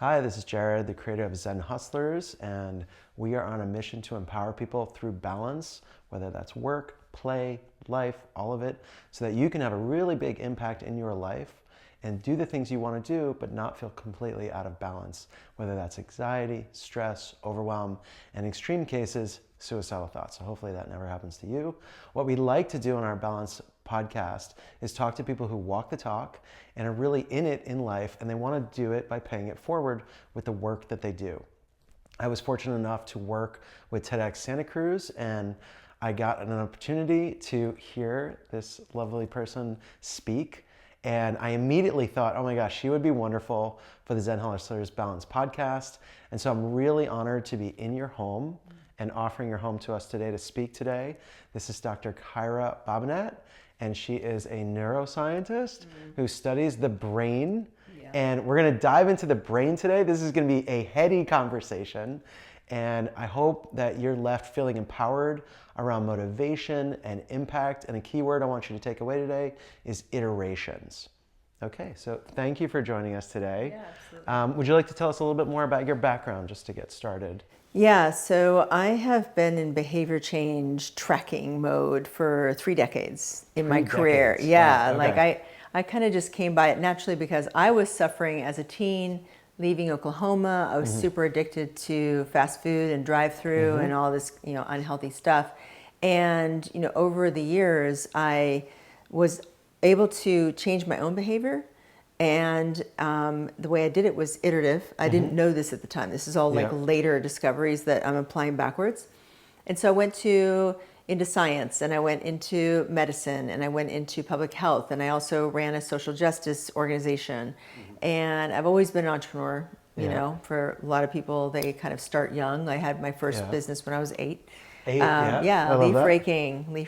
Hi, this is Jared, the creator of Zen Hustlers, and we are on a mission to empower people through balance, whether that's work, play, life, all of it, so that you can have a really big impact in your life and do the things you want to do, but not feel completely out of balance, whether that's anxiety, stress, overwhelm, and in extreme cases, suicidal thoughts. So hopefully that never happens to you. What we like to do on our Balance podcast is talk to people who walk the talk and are really in it in life, and they want to do it by paying it forward with the work that they do. I was fortunate enough to work with TEDx Santa Cruz, and I got an opportunity to hear this lovely person speak. And I immediately thought, oh my gosh, she would be wonderful for the Zen Hustlers Balance podcast. And so I'm really honored to be in your home and offering your home to us today to speak today. This is Dr. Kyra Bobinet, and she is a neuroscientist who studies the brain. Yeah. And we're gonna dive into the brain today. This is gonna be a heady conversation. And I hope that you're left feeling empowered around motivation and impact. And a key word I want you to take away today is iterations. Okay, so thank you for joining us today. Yeah, absolutely. Would you like to tell us a little bit more about your background just to get started? Yeah, so I have been in behavior change tracking mode for 3 decades in my career. Decades. Yeah, Wow, okay. like I kind of just came by it naturally because I was suffering as a teen, leaving Oklahoma. I was super addicted to fast food and drive-through and all this, unhealthy stuff. And, over the years, I was able to change my own behavior. And the way I did it was iterative. I didn't know this at the time. This is all like later discoveries that I'm applying backwards. And so I went into science, and I went into medicine, and I went into public health, and I also ran a social justice organization. And I've always been an entrepreneur. You know, for a lot of people, they kind of start young. I had my first business when I was 8. Leaf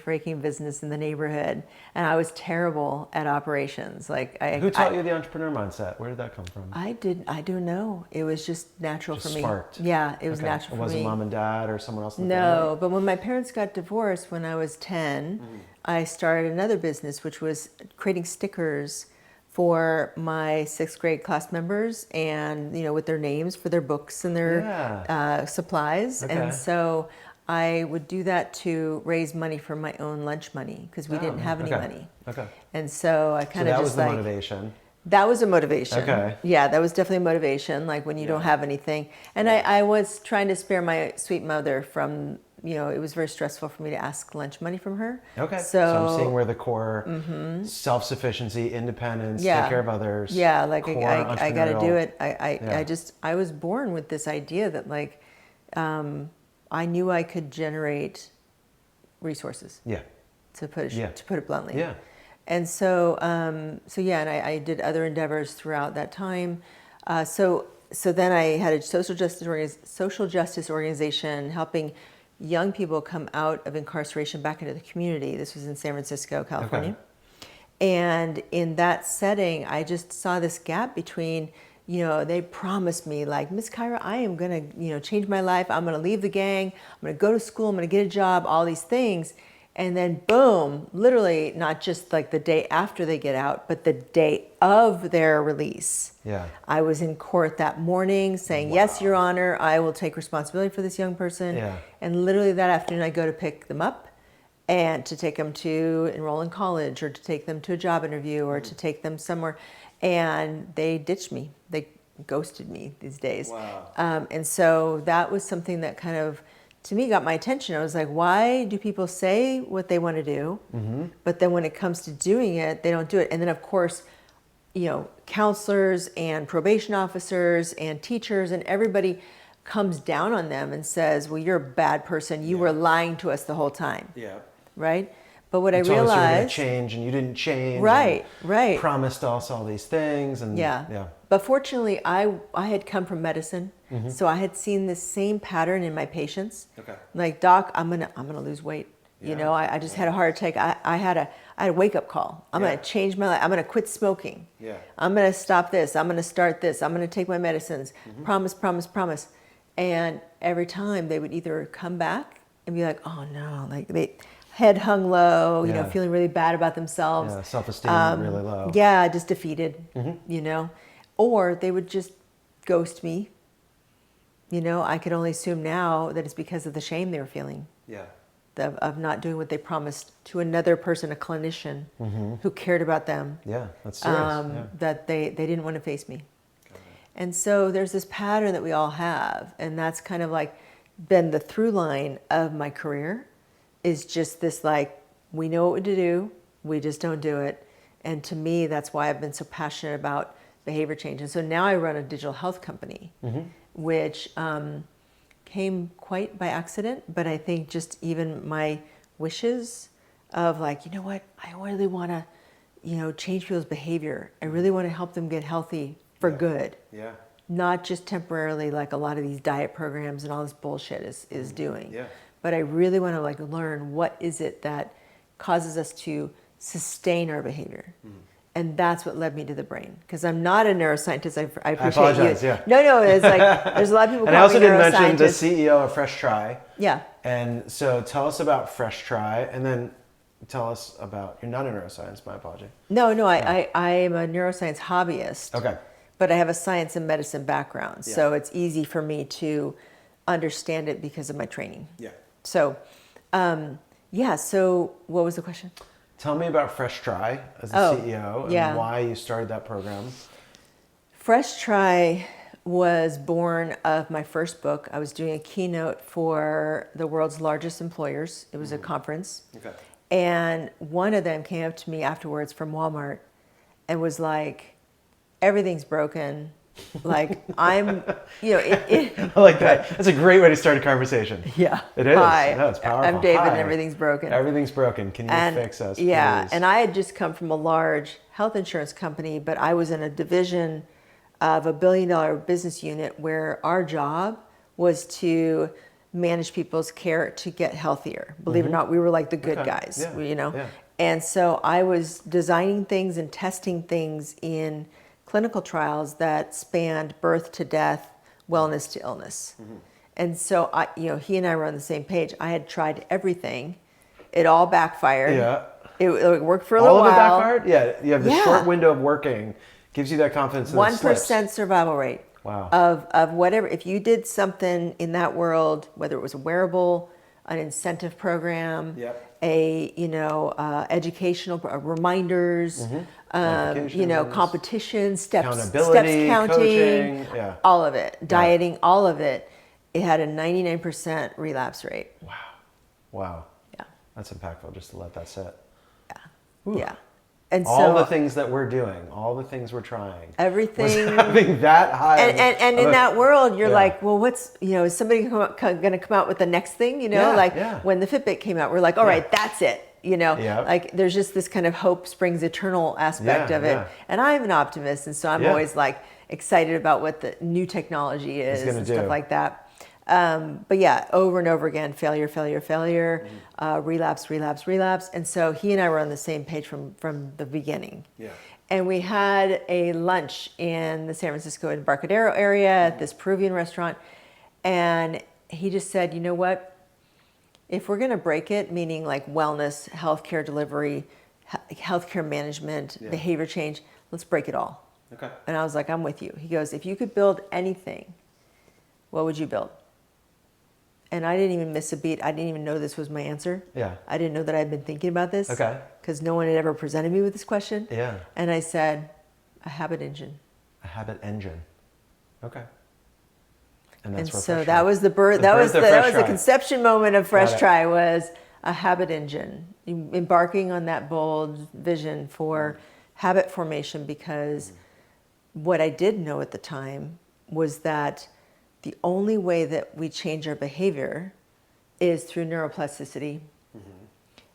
raking business in the neighborhood, and I was terrible at operations. Who taught you the entrepreneur mindset? Where did that come from? I don't know. It was just natural Just for me. sparked. Yeah, it was natural for me. Was it mom and dad or someone else in the No, family? but when my parents got divorced when I was 10, I started another business, which was creating stickers for my 6th grade class members, and with their names for their books and their supplies. Okay. And so I would do that to raise money for my own lunch money because we didn't have any money. Okay. And so I kind of that just was the motivation. That was a motivation. Okay. Yeah, that was definitely a motivation, like when you don't have anything. And I was trying to spare my sweet mother from, it was very stressful for me to ask lunch money from her. Okay. So I'm seeing where the core self-sufficiency, independence, take care of others. Yeah, like I got to do it. I was born with this idea that I knew I could generate resources. Yeah. To put it bluntly. Yeah. And so and I did other endeavors throughout that time. So then I had a social justice organization helping young people come out of incarceration back into the community. This was in San Francisco, California. Okay. And in that setting, I just saw this gap between, they promised me like, Miss Kyra, I am going to, change my life. I'm going to leave the gang. I'm going to go to school. I'm going to get a job, all these things. And then boom, literally not just like the day after they get out, but the day of their release. Yeah. I was in court that morning saying, yes, Your Honor, I will take responsibility for this young person. Yeah. And literally that afternoon I go to pick them up and to take them to enroll in college or to take them to a job interview or to take them somewhere. And they ditched me. They ghosted me these days. Wow. And so that was something that kind of, to me, got my attention. I was like, why do people say what they want to do, but then when it comes to doing it, they don't do it? And then, of course, counselors and probation officers and teachers and everybody comes down on them and says, well, you're a bad person. You were lying to us the whole time. Yeah. Right? But what I realized, you were going to change, and you didn't change. Right. Promised us all these things, and But fortunately, I had come from medicine, so I had seen this same pattern in my patients. Okay. Like, doc, I'm gonna lose weight. I just had a heart attack. I had a wake up call. I'm gonna change my life. I'm gonna quit smoking. Yeah. I'm gonna stop this. I'm gonna start this. I'm gonna take my medicines. Promise, promise, promise. And every time they would either come back and be like, oh no, like they head hung low, feeling really bad about themselves. Yeah, self-esteem really low. Yeah, just defeated, or they would just ghost me. You know, I could only assume now that it's because of the shame they were feeling. Yeah. Of not doing what they promised to another person, a clinician who cared about them. Yeah, that's serious. That they didn't want to face me. And so there's this pattern that we all have, and that's kind of like been the through line of my career, is just this like, we know what to do, we just don't do it. And to me, that's why I've been so passionate about behavior change. And so now I run a digital health company, which came quite by accident, but I think just even my wishes of like, you know what, I really want to, you know, change people's behavior. I really want to help them get healthy for good. Yeah. Not just temporarily like a lot of these diet programs and all this bullshit is doing. Yeah. But I really want to like learn what is it that causes us to sustain our behavior. And that's what led me to the brain. Because I'm not a neuroscientist. I appreciate apologize, you. yeah. No, it's like there's a lot of people. And I also didn't mention the neuroscientists. CEO of Fresh Try. Yeah. And so tell us about Fresh Try, and then tell us about, you're not a neuroscience, my apology. No, I am a neuroscience hobbyist. Okay. But I have a science and medicine background. So it's easy for me to understand it because of my training. Yeah. So, so what was the question? Tell me about Fresh Try as the CEO and why you started that program. Fresh Try was born of my first book. I was doing a keynote for the world's largest employers. It was a conference. Okay. And one of them came up to me afterwards from Walmart and was like, everything's broken. Like I'm, you know, I like that. That's a great way to start a conversation. Yeah. It is. Hi. No, it's powerful. I'm David Hi. and everything's broken. Everything's broken. Can you fix us, Yeah. please? And I had just come from a large health insurance company, but I was in a division of a $1 billion business unit where our job was to manage people's care to get healthier. Believe it or not, we were like the good guys, you know? Yeah. And so I was designing things and testing things in clinical trials that spanned birth to death, wellness to illness. And so he and I were on the same page. I had tried everything. It all backfired. Yeah. It worked for a little while. All of it backfired? Yeah. You have the short window of working. Gives you that confidence. 1% survival rate. Wow. Of whatever. If you did something in that world, whether it was a wearable, an incentive program, educational reminders, competitions, steps counting, coaching, all of it, dieting, all of it. It had a 99% relapse rate. Wow. Yeah. That's impactful just to let that sit. Yeah. Yeah. And all so the things that we're doing, all the things we're trying. Everything. Was having that high. And in that world, you're like, well, what's, is somebody going to come out with the next thing? When the Fitbit came out, we're like, all right, that's it. Like there's just this kind of hope springs eternal aspect of it. Yeah. And I'm an optimist. And so I'm always like excited about what the new technology is and stuff like that. But yeah, over and over again, failure, relapse. And so he and I were on the same page from the beginning. Yeah. And we had a lunch in the San Francisco Embarcadero area at this Peruvian restaurant. And he just said, you know what? If we're going to break it, meaning like wellness, healthcare delivery, healthcare management, behavior change, let's break it all. Okay. And I was like, I'm with you. He goes, if you could build anything, what would you build? And I didn't even miss a beat. I didn't even know this was my answer. Yeah. I didn't know that I'd been thinking about this. Okay. Because no one had ever presented me with this question. Yeah. And I said, a habit engine. A habit engine. Okay. And so that was the birth. That was the conception moment of Fresh Try, was a habit engine, embarking on that bold vision for habit formation. Because what I did know at the time was that the only way that we change our behavior is through neuroplasticity.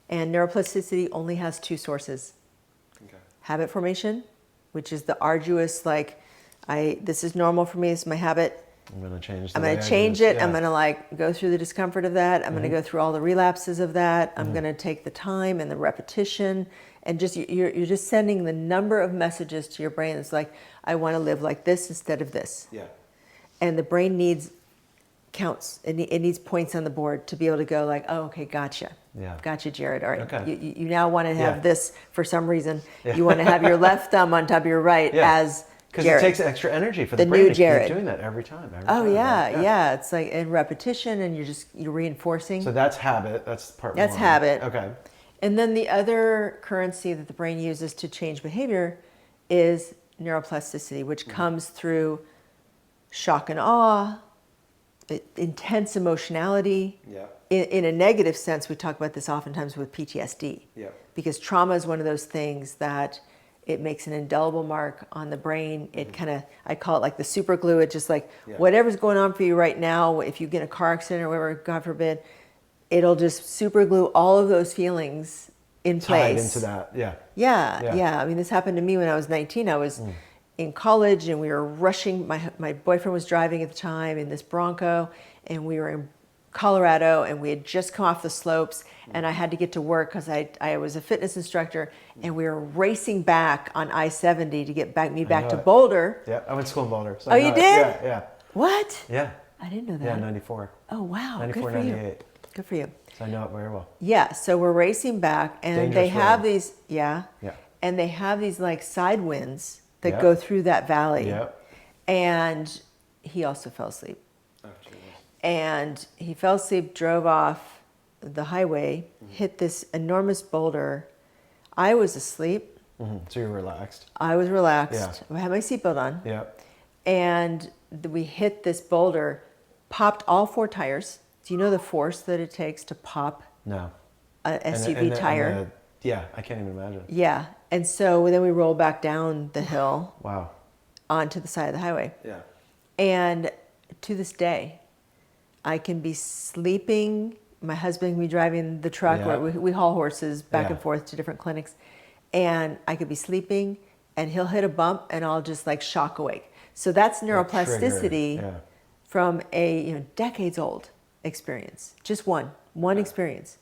And neuroplasticity only has two sources. Okay. Habit formation, which is the arduous, this is normal for me, this is my habit. I'm going to change it. Yeah. I'm going to go through the discomfort of that. I'm going to go through all the relapses of that. I'm going to take the time and the repetition, and just you're just sending the number of messages to your brain. It's like, I want to live like this instead of this. Yeah. And the brain needs counts. It needs points on the board to be able to go like, oh, okay, gotcha. Yeah. Gotcha, Jared. All right. Okay. You now want to have this for some reason. Yeah. You want to have your left thumb on top of your right as Because it takes extra energy for the The brain new to Jared. keep doing that every time. Oh yeah, right? yeah. It's like in repetition, and you're reinforcing. So that's habit. That's part That's one. habit. Okay. And then the other currency that the brain uses to change behavior is neuroplasticity, which comes through shock and awe, intense emotionality. Yeah. In a negative sense, we talk about this oftentimes with PTSD. Yeah. Because trauma is one of those things that it makes an indelible mark on the brain. It kind of, I call it like the super glue. It's just like whatever's going on for you right now, if you get in a car accident or whatever, God forbid, it'll just super glue all of those feelings in place. Tied into that, yeah. Yeah. I mean, this happened to me when I was 19. I was in college and we were rushing. My boyfriend was driving at the time in this Bronco, and we were in Colorado, and we had just come off the slopes, and I had to get to work because I was a fitness instructor, and we were racing back on I-70 to get back to Boulder. Yeah, I went to school in Boulder. So Oh, you did? Yeah. What? Yeah. I didn't know that. Yeah, 94. Oh, wow. 94, Good for 98. you. Good for you. So I know it very well. Yeah, so we're racing back, and Dangerous they have road. these, and they have these like side winds that Yep. go through that valley. Yep. And he also fell asleep. Oh, Jesus. And he fell asleep, drove off the highway, hit this enormous boulder. I was asleep. So you're relaxed. I was relaxed. I had my seatbelt on. Yeah. And we hit this boulder, popped all 4 tires. Do you know the force that it takes to pop No. an SUV tire? Yeah, I can't even imagine. Yeah. And so then we rolled back down the hill Wow. onto the side of the highway. Yeah. And to this day, I can be sleeping. My husband can be driving the truck. Yeah. Where we haul horses back Yeah. and forth to different clinics. And I could be sleeping, and he'll hit a bump, and I'll just like shock awake. So that's neuroplasticity from a decades old experience. Just one experience.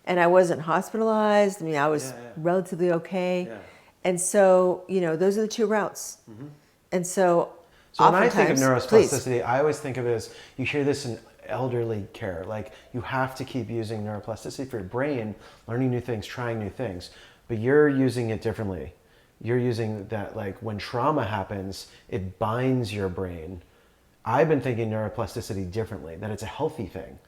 And I wasn't hospitalized. I mean, I was relatively okay. Yeah. And so, those are the 2 routes. And so when I think of oftentimes- neuroplasticity, I always think of it as, you hear this in elderly care, like you have to keep using neuroplasticity for your brain, learning new things, trying new things, but you're using it differently. You're using that, like when trauma happens, it binds your brain. I've been thinking neuroplasticity differently, that it's a healthy thing,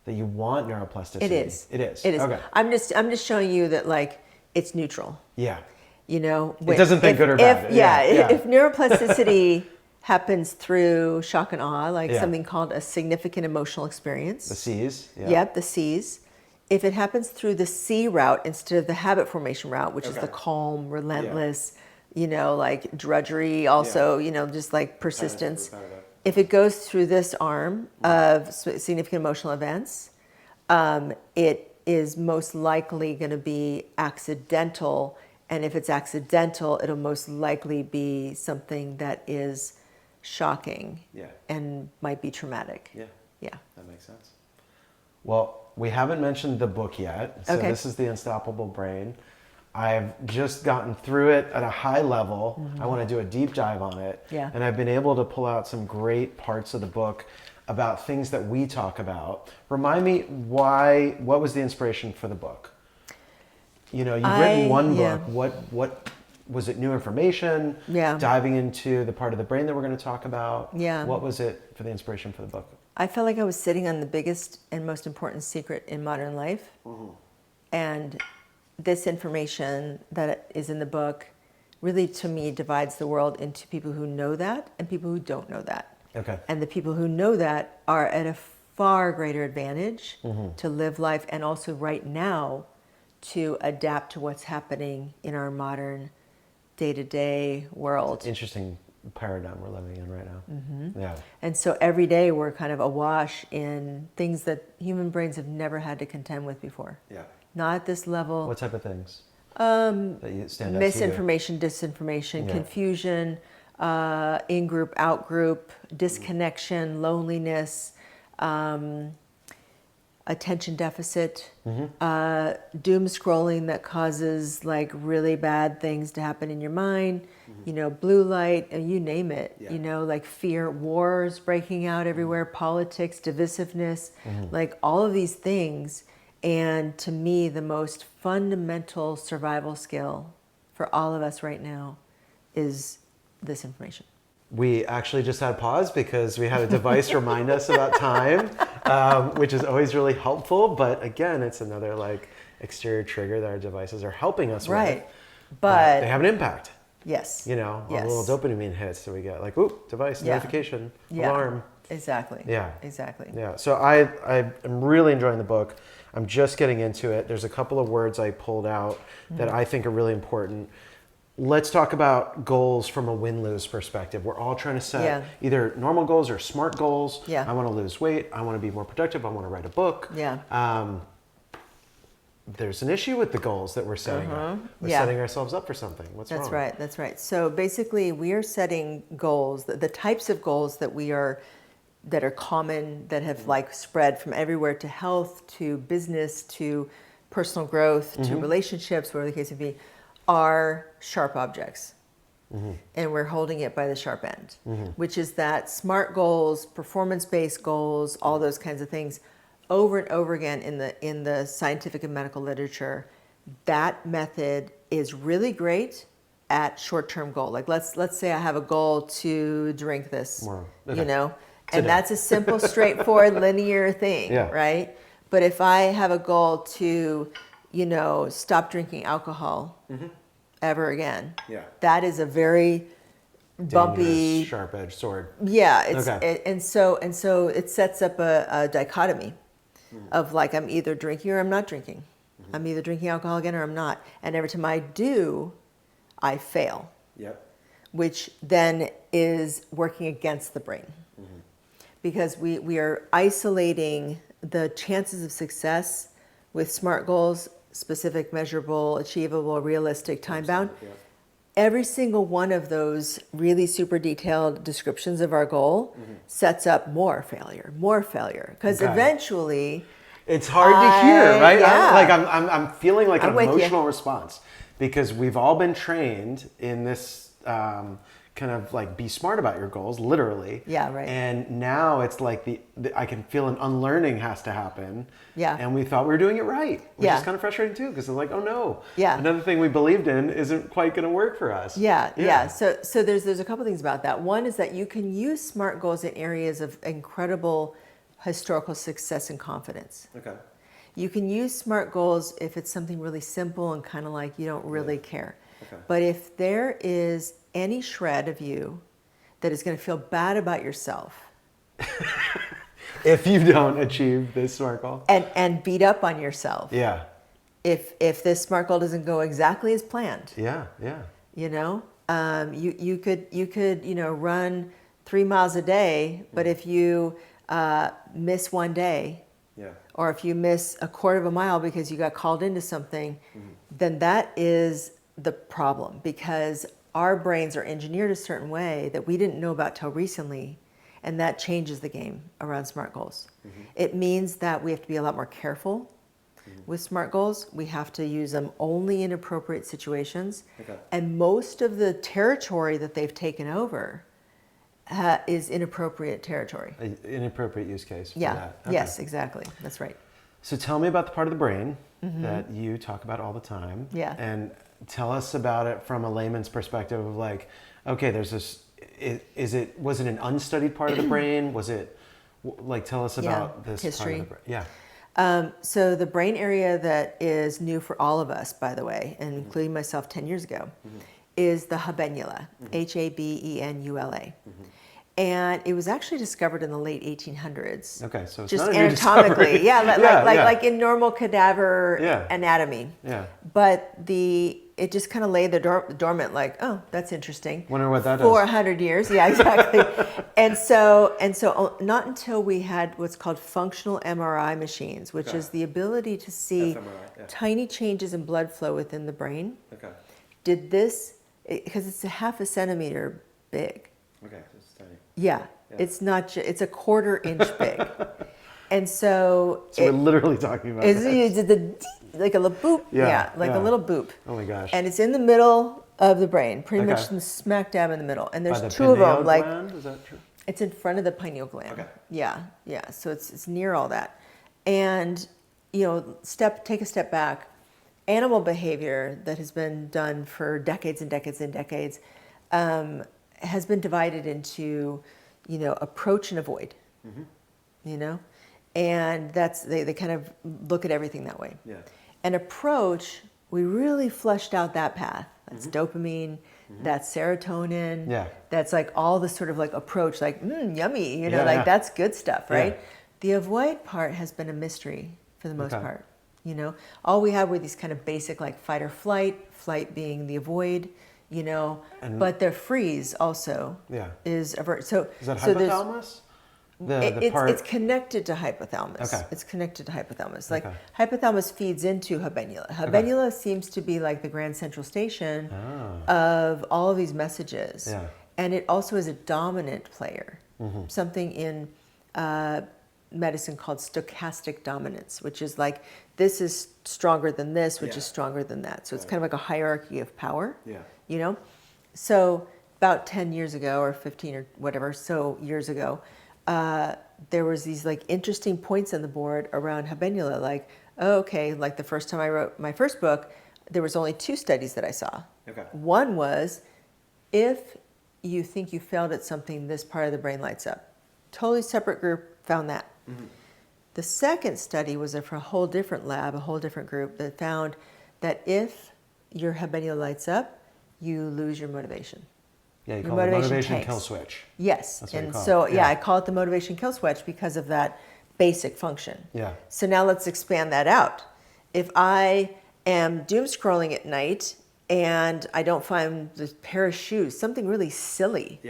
that you want neuroplasticity. It is. It is. It is. Okay. I'm just showing you that like it's neutral. Yeah. It doesn't think good or bad. If neuroplasticity happens through shock and awe, like something called a significant emotional experience. The C's. Yeah. Yep, the C's. If it happens through the C route instead of the habit formation route, which is the calm, relentless, like drudgery, also, just like persistence. If it goes through this arm of significant emotional events, it is most likely going to be accidental. And if it's accidental, it'll most likely be something that is shocking and might be traumatic. Yeah. That makes sense. Well, we haven't mentioned the book yet. So this is The Unstoppable Brain. I've just gotten through it at a high level. I want to do a deep dive on it. Yeah. And I've been able to pull out some great parts of the book about things that we talk about. Remind me what was the inspiration for the book? You've written one book. What was it? New information? Yeah. Diving into the part of the brain that we're going to talk about? Yeah. What was it for the inspiration for the book? I felt like I was sitting on the biggest and most important secret in modern life. And this information that is in the book really, to me, divides the world into people who know that and people who don't know that. Okay. And the people who know that are at a far greater advantage to live life, and also right now to adapt to what's happening in our modern day-to-day world. Interesting paradigm we're living in right now. Yeah. And so every day we're kind of awash in things that human brains have never had to contend with before. Yeah. Not at this level. What type of things? That you stand out Misinformation, disinformation, confusion, in-group, out-group, disconnection, loneliness, attention deficit, doom scrolling that causes like really bad things to happen in your mind, blue light, you name it, like fear, wars breaking out everywhere, politics, divisiveness, like all of these things. And to me, the most fundamental survival skill for all of us right now is this information. We actually just had pause because we had a device remind us about time, which is always really helpful. But again, it's another like exterior trigger that our devices are helping us with. But they have an impact. Yes. You know, yes. a little dopamine hits, so we get like, oop, device, notification, alarm. Exactly. Yeah. Exactly. Yeah. So I am really enjoying the book. I'm just getting into it. There's a couple of words I pulled out that I think are really important. Let's talk about goals from a win-lose perspective. We're all trying to set either normal goals or smart goals. Yeah. I want to lose weight. I want to be more productive. I want to write a book. Yeah. There's an issue with the goals that we're setting up. We're setting ourselves up for something. What's wrong? That's right. That's right. So basically, we are setting goals, the types of goals that that are common, that have like spread from everywhere to health, to business, to personal growth, to relationships, whatever the case may be, are sharp objects. And we're holding it by the sharp end, which is that SMART goals, performance-based goals, all those kinds of things, over and over again in the scientific and medical literature. That method is really great at short-term goal. Like let's say I have a goal to drink this, you know, and that's a simple, straightforward, linear thing, right? But if I have a goal to, you know, stop drinking alcohol ever again, that is a very bumpy, sharp-edged sword. Yeah, and so it sets up a dichotomy of like, I'm either drinking or I'm not drinking. I'm either drinking alcohol again or I'm not. And every time I do, I fail. Which then is working against the brain. Because we are isolating the chances of success with SMART goals, specific, measurable, achievable, realistic, time-bound. Every single one of those really super detailed descriptions of our goal sets up more failure. Because eventually, it's hard to hear, right? Yeah. I'm feeling like an emotional you. response because we've all been trained in this kind of like be smart about your goals, literally. Yeah, right. And now it's like I can feel an unlearning has to happen. Yeah. And we thought we were doing it right, which is kind of frustrating too, because it's like, oh no, yeah, another thing we believed in isn't quite going to work for us. Yeah. So there's a couple things about that. One is that you can use SMART goals in areas of incredible historical success and confidence. You can use SMART goals if it's something really simple and kind of like you don't really care. But if there is any shred of you that is going to feel bad about yourself if you don't achieve this SMART goal and beat up on yourself, if this SMART goal doesn't go exactly as planned, you know, you could run 3 miles a day, but if you miss one day, or if you miss a quarter of a mile because you got called into something, then that is the problem, because our brains are engineered a certain way that we didn't know about till recently, and that changes the game around SMART goals. It means that we have to be a lot more careful with SMART goals. We have to use them only in appropriate situations, and most of the territory that they've taken over is inappropriate territory. Inappropriate use case for that. Yes, exactly. That's right. So tell me about the part of the brain that you talk about all the time. And tell us about it from a layman's perspective of like, okay, there's this, was it an unstudied part of the brain? Was it, like, tell us about this history. Part of the brain. So the brain area that is new for all of us, by the way, and including myself 10 years ago, is the Habenula, Habenula. And it was actually discovered in the late 1800s. Okay, so it's just not anatomically, like in normal cadaver anatomy. But it just kind of lay there dormant, like, oh, that's interesting. Wonder what that For is. 100 years, yeah, exactly. and so not until we had what's called functional MRI machines, which is the ability to see tiny changes in blood flow within the brain. Did this, because it's a half a centimeter big. Okay, so it's tiny. Yeah. It's not. It's a quarter inch big, and so we're literally talking about like a little boop. A little boop. Oh my gosh! And it's in the middle of the brain, pretty much smack dab in the middle. And there's two of them. Like, is that true? It's in front of the pineal gland. Yeah. So it's near all that, and take a step back. Animal behavior that has been done for decades and decades and decades has been divided into, approach and avoid, and that's, they kind of look at everything that way. Yeah. An approach, we really fleshed out that path. That's dopamine, that's serotonin, that's like all this sort of like approach, like, yummy, that's good stuff, right? Yeah. The avoid part has been a mystery for the most part. All we have were these kind of basic like fight or flight being the avoid, but their freeze also is avert. So is that hypothalamus? It's connected to hypothalamus. Okay. It's connected to hypothalamus. Like hypothalamus feeds into habenula. Habenula seems to be like the grand central station of all of these messages. Yeah. And it also is a dominant player. Something in medicine called stochastic dominance, which is like this is stronger than this, which is stronger than that. So it's kind of like a hierarchy of power. Yeah. So about 10 years ago or 15 or whatever years ago, there was these like interesting points on the board around habenula, like, like the first time I wrote my first book, there was only 2 studies that I saw. One was, if you think you failed at something, this part of the brain lights up. Totally separate group found that. The second study was for a whole different lab, a whole different group that found that if your habenula lights up, you lose your motivation. Yeah, you call it motivation kill switch. Yes. That's what you And call so, it. Yeah. I call it the motivation kill switch because of that basic function. Yeah. So now let's expand that out. If I am doom scrolling at night and I don't find this pair of shoes, something really silly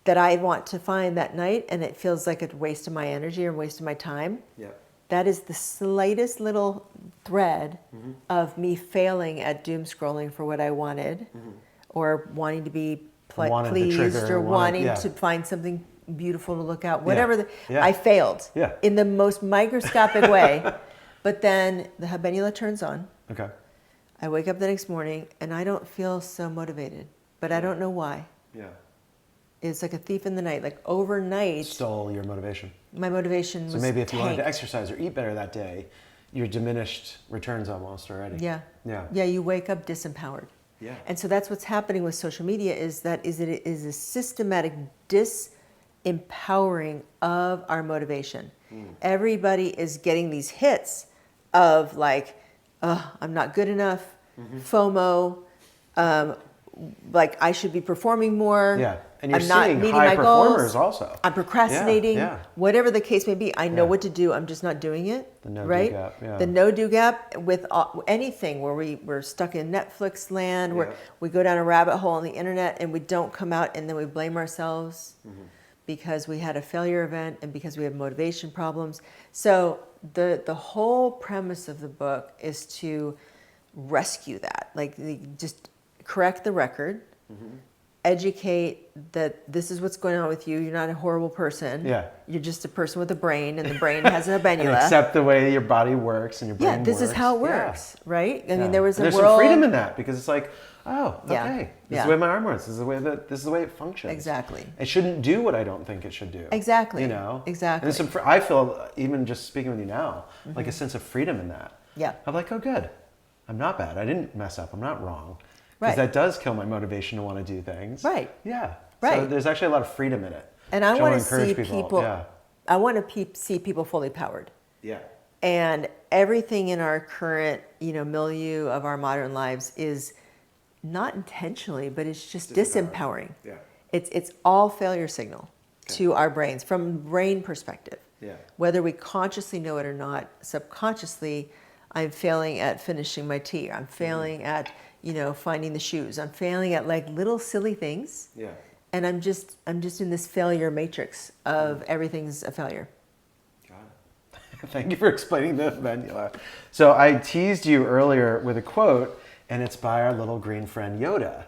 that I want to find that night, and it feels like a waste of my energy or a waste of my time, that is the slightest little thread of me failing at doom scrolling for what I wanted or wanting to be pleased or wanting to find something beautiful to look at, whatever. I failed in the most microscopic way. But then the habenula turns on. I wake up the next morning and I don't feel so motivated, but I don't know why. It's like a thief in the night. Like overnight, stole your motivation. My motivation was so maybe if you wanted to tanked. exercise or eat better that day, your diminished returns almost already. Yeah, you wake up disempowered. And so that's what's happening with social media, is it is a systematic disempowering of our motivation. Everybody is getting these hits of like, I'm not good enough, FOMO, like I should be performing more. And you're I'm not seeing meeting high my goals. performers also. I'm procrastinating. Whatever the case may be, I know what to do. I'm just not doing it. The no-do right? gap. The no-do gap with anything where we're stuck in Netflix land, where we go down a rabbit hole on the internet and we don't come out, and then we blame ourselves because we had a failure event and because we have motivation problems. So the whole premise of the book is to rescue that, like just correct the record. Educate that this is what's going on with you. You're not a horrible person. You're just a person with a brain, and the brain has a habenula. And accept the way your body works and your brain works. This is how it works, right? I mean, there was there's some freedom in that, because it's like, this is the way my arm works. This is the way it functions. Exactly. It shouldn't do what I don't think it should do. Exactly. Exactly. And I feel, even just speaking with you now, like a sense of freedom in that. I'm like, oh, good. I'm not bad. I didn't mess up. I'm not wrong. Because that does kill my motivation to want to do things. So there's actually a lot of freedom in it. And I want to see people. I want to see people fully powered. And everything in our current, milieu of our modern lives is not intentionally, but it's just disempowering. It's all failure signal to our brains from a brain perspective. Whether we consciously know it or not, subconsciously, I'm failing at finishing my tea. I'm failing at finding the shoes. I'm failing at like little silly things. And I'm just in this failure matrix of everything's a failure. Got it. Thank you for explaining the habenula. So I teased you earlier with a quote, and it's by our little green friend Yoda.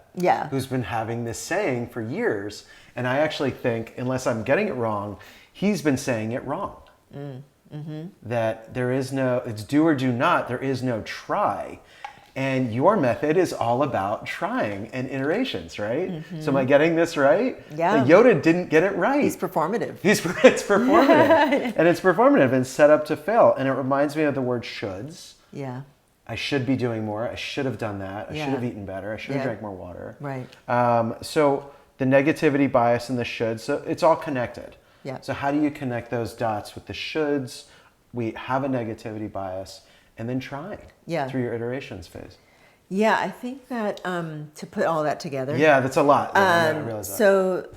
Who's been having this saying for years. And I actually think, unless I'm getting it wrong, he's been saying it wrong. That there is it's do or do not, there is no try. And your method is all about trying and iterations, right? So am I getting this right? Like Yoda didn't get it right. He's performative. It's performative. And it's performative and set up to fail. And it reminds me of the word shoulds. I should be doing more. I should have done that. I should have eaten better. I should have drank more water. Right. So the negativity bias and the shoulds. So it's all connected. Yeah. So how do you connect those dots with the shoulds? We have a negativity bias, and then trying through your iterations phase. Yeah, I think that to put all that together. Yeah, that's a lot. I realize that. So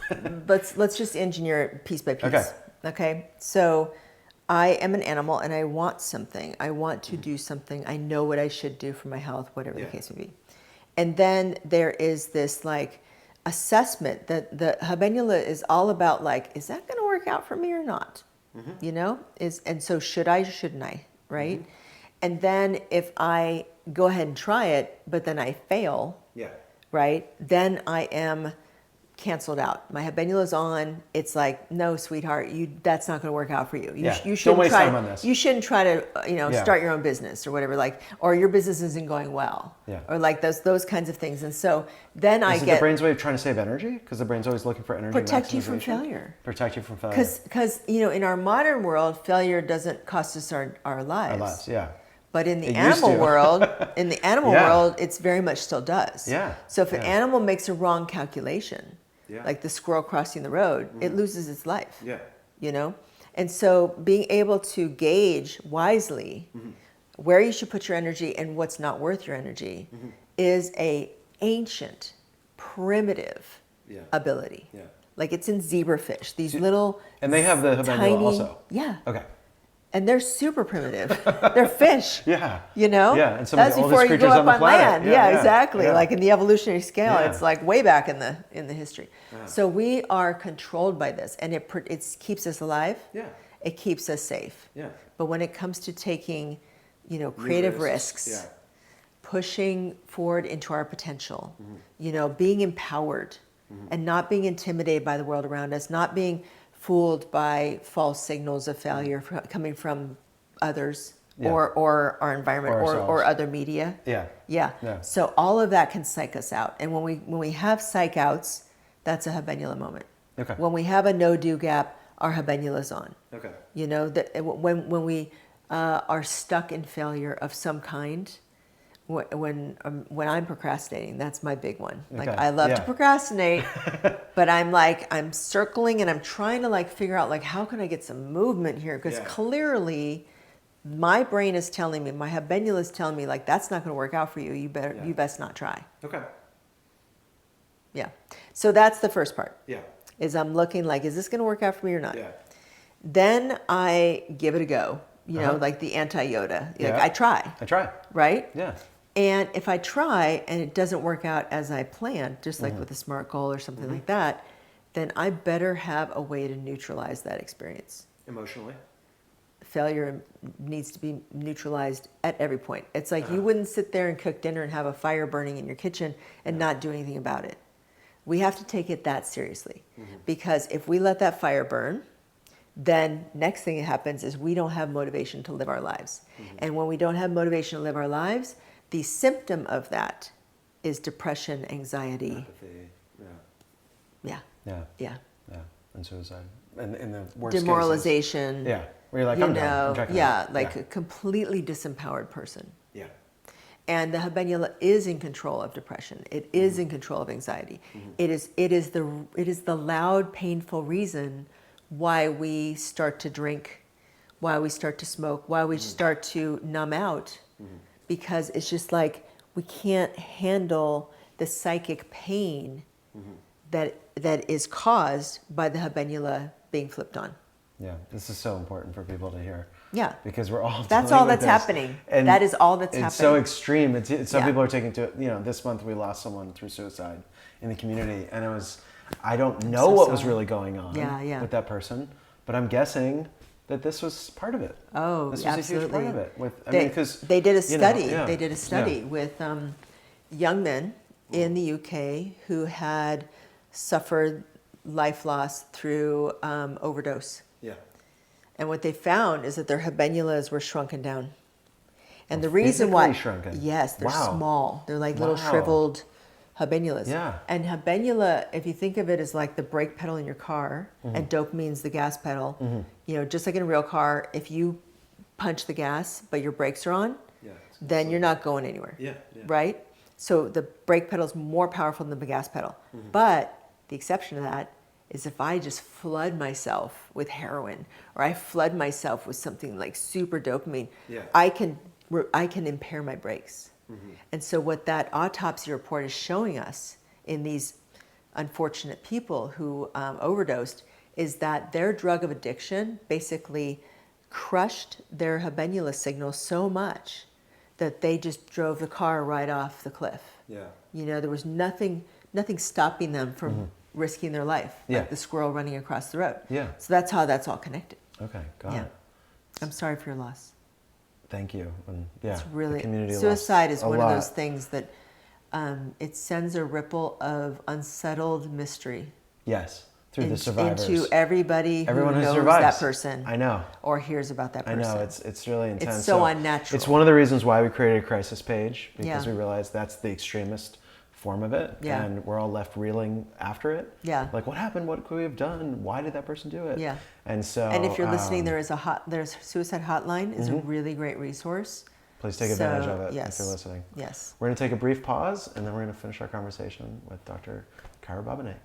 let's just engineer it piece by piece. Okay. So I am an animal and I want something. I want to do something. I know what I should do for my health, whatever the case may be. And then there is this like assessment that the Habenula is all about, like, is that going to work out for me or not? You know, and so should I, shouldn't I, right? And then if I go ahead and try it, but then I fail, right? Then I am canceled out. My Habenula's on. It's like, no, sweetheart, that's not going to work out for you. You shouldn't Don't waste try. time on this. You shouldn't try to, start your own business or whatever, like, or your business isn't going well, or like those kinds of things. And so then I get the brain's way of trying to save energy, because the brain's always looking for energy. Protect you from failure. Protect you from failure. Because in our modern world, failure doesn't cost us our lives. Our lives, yeah. But in the animal world, world, it's very much still does. Yeah. So if an animal makes a wrong calculation, like the squirrel crossing the road, it loses its life. Yeah. You know? And so being able to gauge wisely where you should put your energy and what's not worth your energy is a ancient, primitive ability. Yeah. Like it's in zebrafish, these little and they have the Habenula also. Yeah. Okay. And they're super primitive. They're fish. Yeah. You know? Yeah. And some of the before oldest you go creatures up on the on planet. land. Yeah, exactly. Yeah. Like in the evolutionary scale, Yeah. it's like way back in the history. Yeah. So we are controlled by this, and it keeps us alive. Yeah. It keeps us safe. Yeah. But when it comes to taking, creative risks, pushing forward into our potential, being empowered, and not being intimidated by the world around us, not being fooled by false signals of failure coming from others or our environment or other media. Yeah. So all of that can psych us out. And when we have psych outs, that's a Habenula moment. Okay. When we have a no-do gap, our Habenula's on. Okay. When we are stuck in failure of some kind, when I'm procrastinating, that's my big one. Like I love to procrastinate, but I'm circling and I'm trying to figure out how can I get some movement here, because clearly my brain is telling me, my Habenula is telling me that's not going to work out for you. You best not try. Okay. Yeah. So that's the first part. Yeah. Is I'm looking is this going to work out for me or not? Yeah. Then I give it a go. Like the anti-Yoda. I try. Right? Yeah. And if I try and it doesn't work out as I planned, just like with a SMART goal or something like that, then I better have a way to neutralize that experience. Emotionally? Failure needs to be neutralized at every point. It's like you wouldn't sit there and cook dinner and have a fire burning in your kitchen and not do anything about it. We have to take it that seriously. Because if we let that fire burn, then next thing that happens is we don't have motivation to live our lives. And when we don't have motivation to live our lives, the symptom of that is depression, anxiety. Apathy. Yeah. And suicide. And in the worst demoralization. Cases. Yeah. Where you're like, I'm done. A completely disempowered person. Yeah. And the Habenula is in control of depression. It is in control of anxiety. It is the loud, painful reason why we start to drink, why we start to smoke, why we start to numb out. Because it's just we can't handle the psychic pain that is caused by the Habenula being flipped on. Yeah, this is so important for people to hear. Yeah. Because we're all That's all that's happening. And that is all that's happening. It's so extreme. Some people are taking to it. This month we lost someone through suicide in the community. And I don't know what was really going on with that person, but I'm guessing that this was part of it. Oh, this was absolutely. A huge part of it. Because they did a study. They did a study with young men in the UK who had suffered life loss through overdose. Yeah. And what they found is that their Habenulas were shrunken down. And the reason why, shrunken. Yes, they're small. They're like little shriveled Habenulas. Yeah. And Habenula, if you think of it as like the brake pedal in your car, and dopamine's the gas pedal, just like in a real car, if you punch the gas but your brakes are on, then you're not going anywhere. Yeah. Right? So the brake pedal is more powerful than the gas pedal. But The exception to that is if I just flood myself with heroin, or I flood myself with something like super dopamine, I can impair my brakes. And so what that autopsy report is showing us in these unfortunate people who overdosed is that their drug of addiction basically crushed their habenula signal so much that they just drove the car right off the cliff. There was nothing stopping them from risking their life, like the squirrel running across the road. So that's how that's all connected. Okay, got it. I'm sorry for your loss. Thank you. And it's really, the community suicide is one of those things that it sends a ripple of unsettled mystery. Yes, through the survivors. Into everybody who knows survives that person. I know. Or hears about that person. I know, it's really intense. It's so unnatural. It's one of the reasons why we created a crisis page, because we realized that's the extremist form of it, and we're all left reeling after it. Like, what happened? What could we have done? Why did that person do it? And so, and if you're listening, there's suicide hotline is a really great resource. Please take advantage of it if you're listening. Yes. We're going to take a brief pause, and then we're going to finish our conversation with Dr. Kyra Bobinet.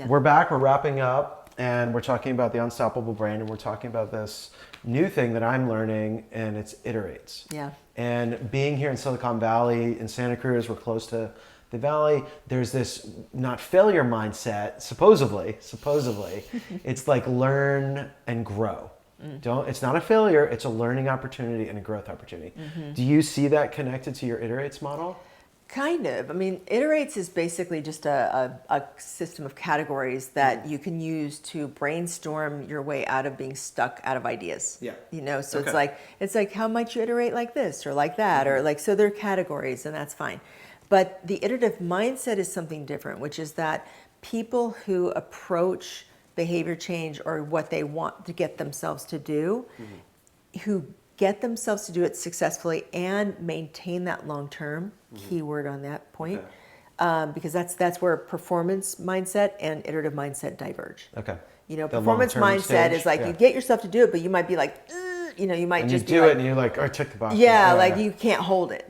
We're back. We're wrapping up, and we're talking about the unstoppable brain, and we're talking about this new thing that I'm learning, and it's iterates. And being here in Silicon Valley, in Santa Cruz, we're close to the Valley, there's this not failure mindset, supposedly. It's like learn and grow. It's not a failure, it's a learning opportunity and a growth opportunity. Do you see that connected to your iterates model? Kind of. I mean, iterates is basically just a system of categories that you can use to brainstorm your way out of being stuck out of ideas. So it's like how might you iterate like this or like that, or like, so they're categories, and that's fine. But the iterative mindset is something different, which is that people who approach behavior change or what they want to get themselves to do, who get themselves to do it successfully and maintain that long term, keyword on that point, because that's where performance mindset and iterative mindset diverge. Performance mindset is like you get yourself to do it, but you might be like, you might just do it and you're like, check the box. You can't hold it.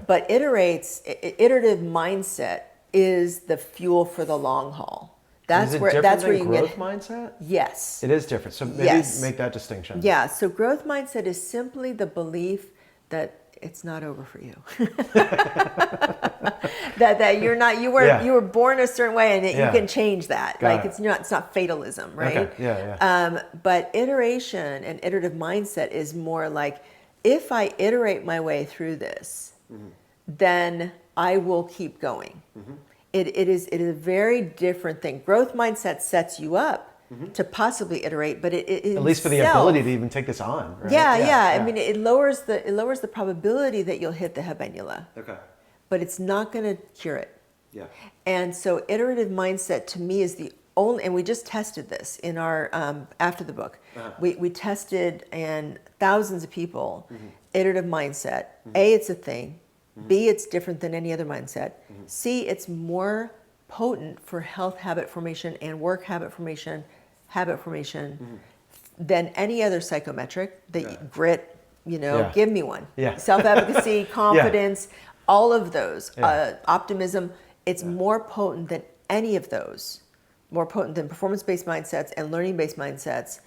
But iterative mindset is the fuel for the long haul. That's where you get growth mindset. Yes, it is different. So maybe make that distinction. So growth mindset is simply the belief that it's not over for you. that you're not, you were born a certain way, and that you can change that. It's not fatalism, right? But iteration and iterative mindset is more like, if I iterate my way through this, then I will keep going. It is a very different thing. Growth mindset sets you up to possibly iterate, but it at least for the ability to even take this on. Right? I mean, it lowers the probability that you'll hit the habenula. But it's not going to cure it. And so iterative mindset to me is the only, and we just tested this in our after the book. We tested in thousands of people iterative mindset. A, it's a thing. B, it's different than any other mindset. C, it's more potent for health habit formation and work habit formation than any other psychometric. Grit, give me one. Self-efficacy, confidence, all of those, optimism. It's more potent than any of those, more potent than performance-based mindsets and learning-based mindsets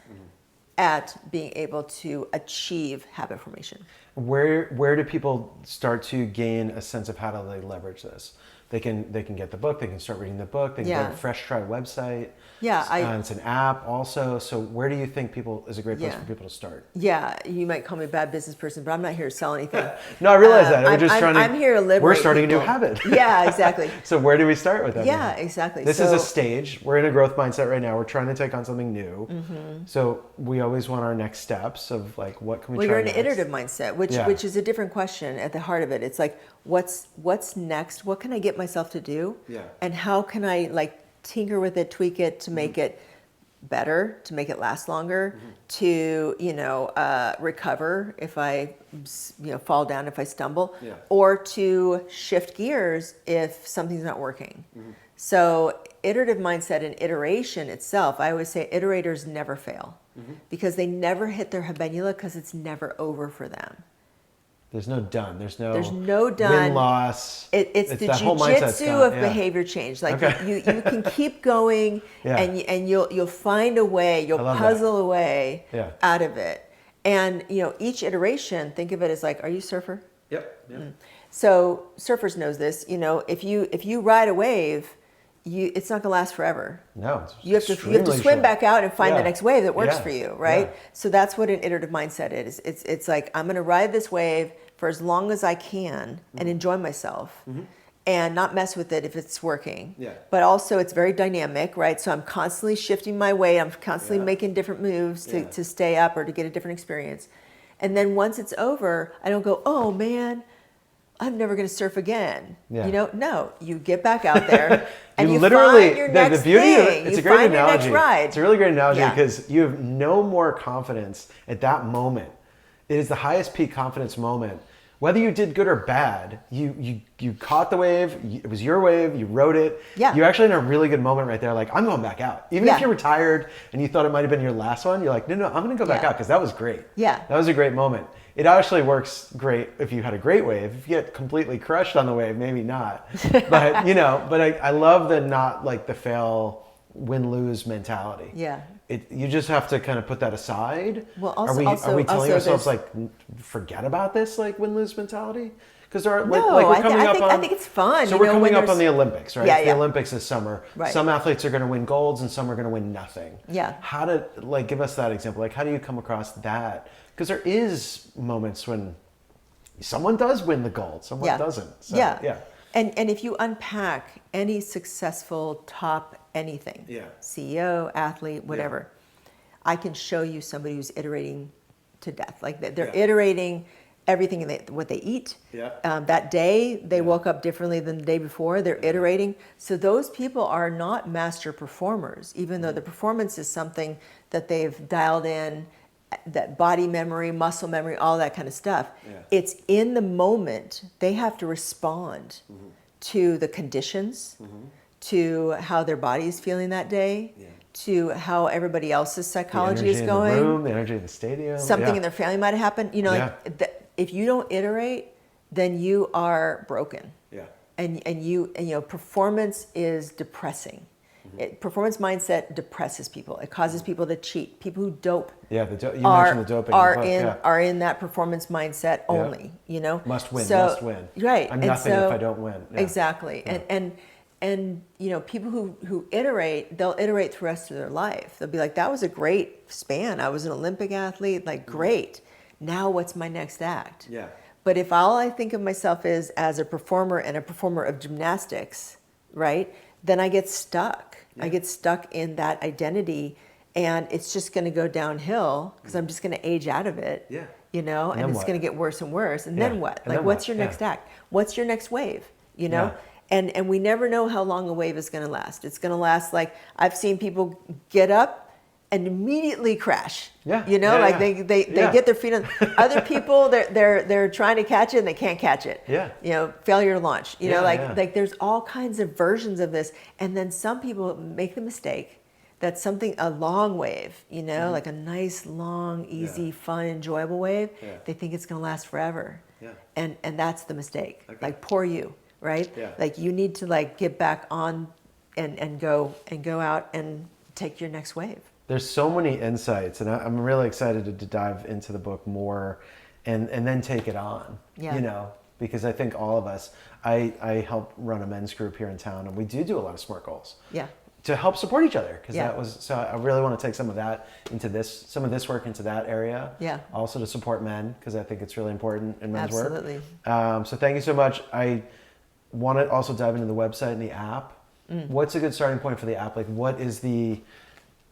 at being able to achieve habit formation. Where do people start to gain a sense of how do they leverage this? They can get the book. They can start reading the book. They can go to the Fresh Try website. It's an app also. So where do you think is a great place for people to start? You might call me a bad business person, but I'm not here to sell anything. No, I realize that. I'm here to liberate. We're starting people. a new habit. Exactly. So where do we start with that? Exactly. This is a stage. We're in a growth mindset right now. We're trying to take on something new. So we always want our next steps of like, what can we try next? You're in an iterative mindset, which is a different question at the heart of it. It's like, what's next? What can I get myself to do? And how can I like tinker with it, tweak it to make it better, to make it last longer, to recover if I fall down, if I stumble, or to shift gears if something's not working. So iterative mindset and iteration itself, I always say iterators never fail because they never hit their habenula because it's never over for them. There's no done. There's no done. Win-loss. It's the that whole mindset's jujitsu gone. of behavior change. Like Okay. you can keep going, Yeah. and you'll find a way. You'll puzzle a way out of it. And each iteration, think of it as like, are you a surfer? Yep. So surfers knows this. If you ride a wave, it's not going to last forever. No, you have to swim back out and find the next wave that works for you, right? Yeah. So that's what an iterative mindset is. It's like, I'm going to ride this wave for as long as I can and enjoy myself, and not mess with it if it's working. Yeah. But also it's very dynamic, right? So I'm constantly shifting my weight. I'm constantly making different moves to stay up or to get a different experience. And then once it's over, I don't go, oh man, I'm never going to surf again. Yeah. No, you get back out there and you literally find your next the beauty thing. Of it, it's you a great find analogy. Your next ride. It's a really great analogy because you have no more confidence at that moment. It is the highest peak confidence moment. Whether you did good or bad, you caught the wave. It was your wave. You rode it. Yeah. You're actually in a really good moment right there. Like, I'm going back out. Even if you're retired and you thought it might have been your last one, you're like, no, I'm going to go back out because that was great. Yeah. That was a great moment. It actually works great if you had a great wave. If you get completely crushed on the wave, maybe not. But but I love the not like the fail, win, lose mentality. Yeah. You just have to kind of put that aside. Well, are we telling ourselves like forget about this like win lose mentality? Because there are I think it's fun. So we're coming up on the Olympics, right? Yeah, the Olympics this summer. Right. Some athletes are going to win golds and some are going to win nothing. Yeah. How to give us that example? Like how do you come across that? Because there is moments when someone does win the gold, someone doesn't. So, yeah. And if you unpack any successful top anything, CEO, athlete, whatever, I can show you somebody who's iterating to death. Like they're iterating everything what they eat. Yeah. That day, they woke up differently than the day before. They're iterating. So those people are not master performers, even though the performance is something that they've dialed in, that body memory, muscle memory, all that kind of stuff. Yeah. It's in the moment. They have to respond to the conditions, to how their body is feeling that day, to how everybody else's psychology is going. The room, the energy of the stadium. Something in their family might have happened. If you don't iterate, then you are broken. Yeah. And performance is depressing. Performance mindset depresses people. It causes people to cheat. People who dope you mentioned the doping are in that performance mindset only. Must win. Right. I'm nothing if I don't win. Yeah. Exactly. Yeah. And people who iterate, they'll iterate the rest of their life. They'll be like, that was a great span. I was an Olympic athlete. Like, great. Now what's my next act? Yeah. But if all I think of myself is as a performer and a performer of gymnastics, right? Then I get stuck. Yeah. I get stuck in that identity, and it's just going to go downhill because I'm just going to age out of it. Yeah. And it's going to get worse and worse. And then what? Like, what's your next act? What's your next wave? Yeah. And we never know how long a wave is going to last. It's going to last like I've seen people get up and immediately crash. Yeah. They get their feet on. Other people they're trying to catch it and they can't catch it. Yeah. Failure to launch. Like there's all kinds of versions of this, and then some people make the mistake that a long wave, like a nice, long, easy, fun, enjoyable wave. Yeah. They think it's going to last forever. Yeah. And that's the mistake. Okay. Like poor you, right? Yeah. Like you need to get back on and go out and take your next wave. There's so many insights, and I'm really excited to dive into the book more and then take it on, because I think all of us, I help run a men's group here in town, and we do a lot of SMART goals. Yeah. To help support each other, because so I really want to take some of that into some of this work into that area. Yeah. Also to support men, because I think it's really important in men's work. Absolutely. So thank you so much. I want to also dive into the website and the app. What's a good starting point for the app? Like,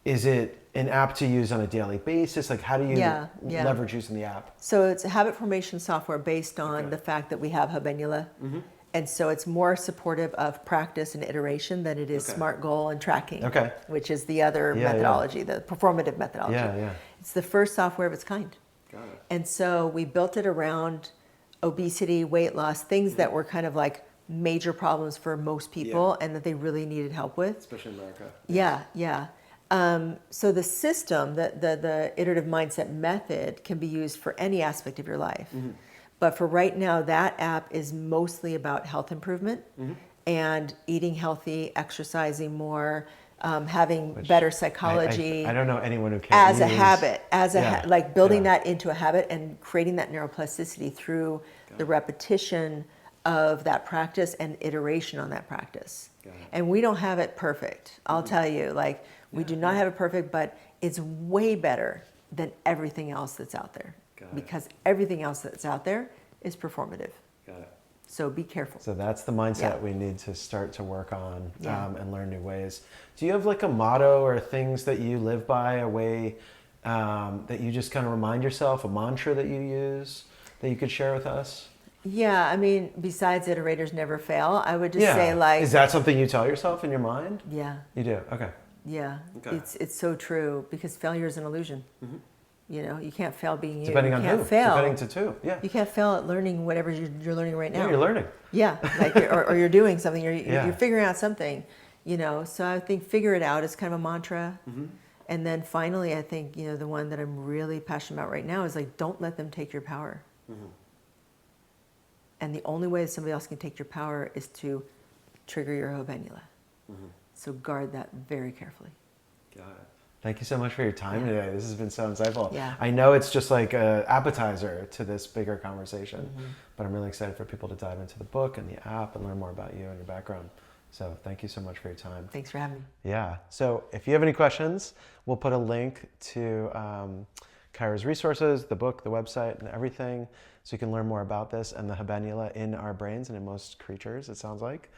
is it an app to use on a daily basis? Like, how do you leverage using the app? So it's a habit formation software based on the fact that we have Habenula. And so it's more supportive of practice and iteration than it is SMART goal and tracking, which is the other methodology, the performative methodology. It's the first software of its kind. Got it. And so we built it around obesity, weight loss, things that were kind of like major problems for most people and that they really needed help with. Especially in America. Yeah. So the system, the iterative mindset method can be used for any aspect of your life. But for right now, that app is mostly about health improvement and eating healthy, exercising more, having better psychology. I don't know anyone who can't as a habit, like building that into a habit and creating that neuroplasticity through the repetition of that practice and iteration on that practice. And we don't have it perfect. I'll tell you, like we do not have it perfect, but it's way better than everything else that's out there. Because everything else that's out there is performative. Got it. So be careful. So that's the mindset we need to start to work on and learn new ways. Do you have like a motto or things that you live by, a way that you just kind of remind yourself, a mantra that you use that you could share with us? Yeah, I mean, besides iterators never fail, I would just say like... Is that something you tell yourself in your mind? Yeah. You do? Okay. Yeah, it's so true because failure is an illusion. You know, you can't fail being you. Depending on can't who. Fail. Depending to two. Yeah. You can't fail at learning whatever you're learning right now. Yeah, you're learning. Yeah, like or you're doing something. You're figuring out something. You know, so I think figure it out is kind of a mantra. And then finally, I think the one that I'm really passionate about right now is like don't let them take your power. And the only way that somebody else can take your power is to trigger your habenula. So guard that very carefully. Got it. Thank you so much for your time today. This has been so insightful. Yeah. I know it's just like an appetizer to this bigger conversation, but I'm really excited for people to dive into the book and the app and learn more about you and your background. So thank you so much for your time. Thanks for having me. Yeah. So if you have any questions, we'll put a link to Kyra's resources, the book, the website, and everything, so you can learn more about this and the habenula in our brains and in most creatures, it sounds like.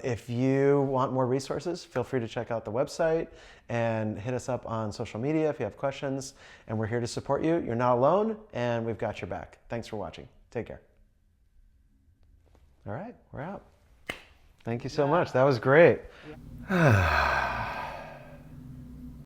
If you want more resources, feel free to check out the website and hit us up on social media if you have questions. And we're here to support you. You're not alone, and we've got your back. Thanks for watching. Take care. All right, we're out. Thank you so much. That was great.